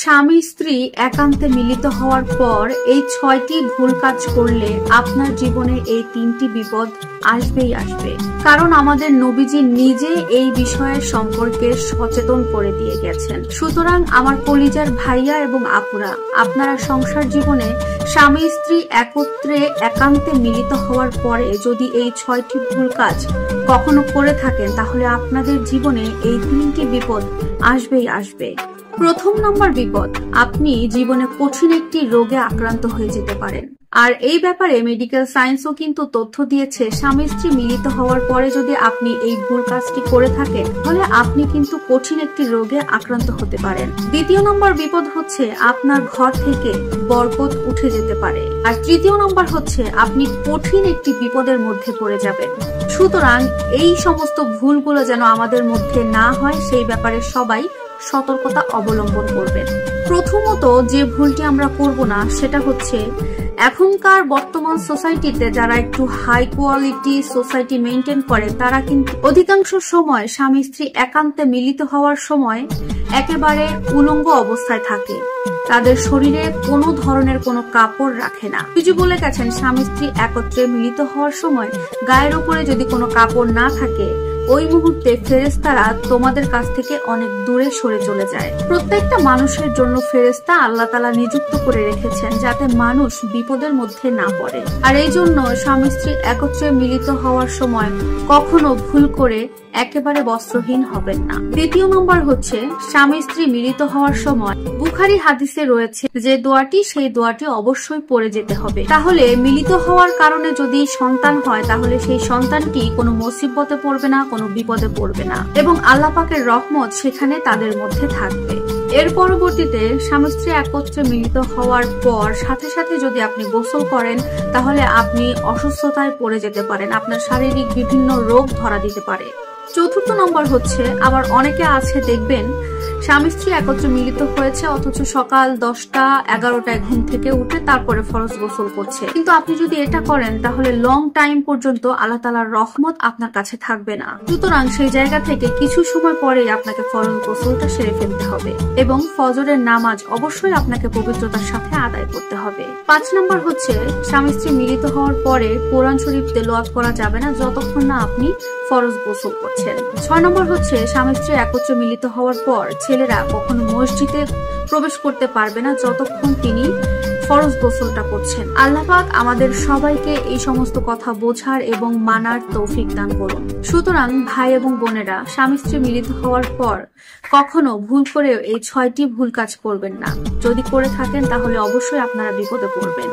স্বামী স্ত্রী একান্তে মিলিত হওয়ার পর এই ৬টি ভুল কাজ করলে আপনার জীবনে এই ৩টি বিপদ আসবেই আসবে। কারণ আমাদের নবীজি নিজে এই বিষয়ের সম্পর্কে সচেতন করে দিয়ে গেছেন। সুতরাং আমার কলিজার ভাইয়া এবং আপুরা, আপনারা সংসার জীবনে স্বামী স্ত্রী একত্রে একান্তে মিলিত হওয়ার পরে যদি এই ৬টি ভুল কাজ কখনো করে থাকেন, তাহলে আপনাদের জীবনে এই ৩টি বিপদ আসবেই আসবে। প্রথম নম্বর বিপদ, আপনি জীবনে কঠিন একটি রোগে আক্রান্ত হয়ে যেতে পারেন। আর এই ব্যাপারে মেডিকেল সায়েন্সও কিন্তু তথ্য দিয়েছে, স্বামী স্ত্রী মিলিত হওয়ার পরে যদি আপনি এই ভুল কাজটি করে থাকেন, তাহলে আপনি কিন্তু কঠিন একটি রোগে আক্রান্ত হতে পারেন। দ্বিতীয় নম্বর বিপদ হচ্ছে আপনার ঘর থেকে বরকত উঠে যেতে পারে। আর তৃতীয় নম্বর হচ্ছে আপনি কঠিন একটি বিপদের মধ্যে পড়ে যাবেন। সুতরাং এই সমস্ত ভুলগুলো যেন আমাদের মধ্যে না হয়, সেই ব্যাপারে সবাই সতর্কতা অবলম্বন করবেন। প্রথমত যে ভুলটি আমরা করব না সেটা হচ্ছে, এখনকার বর্তমান সোসাইটিতে যারা একটু হাই কোয়ালিটি সোসাইটি মেনটেন করে, তারা কিন্তু অধিকাংশ সময় স্বামী স্ত্রী একান্তে মিলিত হওয়ার সময় একেবারে উলঙ্গ অবস্থায় থাকে। তাদের শরীরে কোনো ধরনের কোনো কাপড় রাখে না। কিছু বলে গেছেন, স্বামী স্ত্রী একত্রে মিলিত হওয়ার সময় গায়ের উপরে যদি কোনো কাপড় না থাকে, ওই মুহূর্তে ফেরেশতারা তোমাদের কাছ থেকে অনেক দূরে সরে চলে যায়। প্রত্যেকটা মানুষের জন্য ফেরেশতা আল্লাহ তাআলা নিযুক্ত করে রেখেছেন, যাতে মানুষ বিপদের মধ্যে না পড়ে। আর এই জন্য স্বামী স্ত্রী একত্রে মিলিত হওয়ার সময় কখনো ভুল করে একেবারে বস্ত্রহীন হবেন না। দ্বিতীয় নম্বর হচ্ছে, স্বামী স্ত্রী মিলিত হওয়ার সময় বুখারী হাদিসে রয়েছে যে দোয়াটি, সেই দোয়াটি অবশ্যই পড়ে যেতে হবে। তাহলে মিলিত হওয়ার কারণে যদি সন্তান হয়, তাহলে সেই সন্তানটি কোনো মুসিবতে পড়বে না, কোনো বিপদে পড়বে না, এবং আল্লাহ পাকের রহমত সেখানে তাদের মধ্যে থাকবে। এর পরবর্তীতে স্বামী স্ত্রী একত্রে মিলিত হওয়ার পর সাথে সাথে যদি আপনি গোসল করেন, তাহলে আপনি অসুস্থতায় পড়ে যেতে পারেন, আপনার শারীরিক বিভিন্ন রোগ ধরা দিতে পারে। চতুর্থ নম্বর হচ্ছে, আবার অনেকে আছে দেখবেন স্বামী স্ত্রী একত্রে মিলিত হয়েছে, অথচ সকাল 10টা 11টায় ঘুম থেকে উঠে তারপরে ফরজ গোসল করছে। কিন্তু আপনি যদি এটা করেন, তাহলে লং টাইম পর্যন্ত আল্লাহ তাআলার রহমত আপনার কাছে থাকবে না। সুতরাং সেই জায়গা থেকে কিছু সময় পরেই আপনাকে ফরজ গোসলটা সেরে ফেলতে হবে, এবং ফজরের নামাজ অবশ্যই আপনাকে পবিত্রতার সাথে আদায় করতে হবে। 5 নম্বর হচ্ছে, স্বামী স্ত্রী মিলিত হওয়ার পরে কোরআন শরীফ তেলাওয়াত করা যাবে না যতক্ষণ না আপনি ফরজ গোসল করছেন। 6 নম্বর হচ্ছে, স্বামী স্ত্রী একত্রে মিলিত হওয়ার পর ছেলেরা কখনো মসজিদে প্রবেশ করতে পারবে না যতক্ষণ তিনি ফরজ গোসলটা করছেন। আল্লাহ পাক আমাদের সবাইকে এই সমস্ত কথা বোঝার এবং মানার তৌফিক দান করুন। সুতরাং ভাই এবং বোনেরা, স্বামী স্ত্রী মিলিত হওয়ার পর কখনো ভুল করেও এই 6টি ভুল কাজ করবেন না। যদি করে থাকেন, তাহলে অবশ্যই আপনারা বিপদে পড়বেন।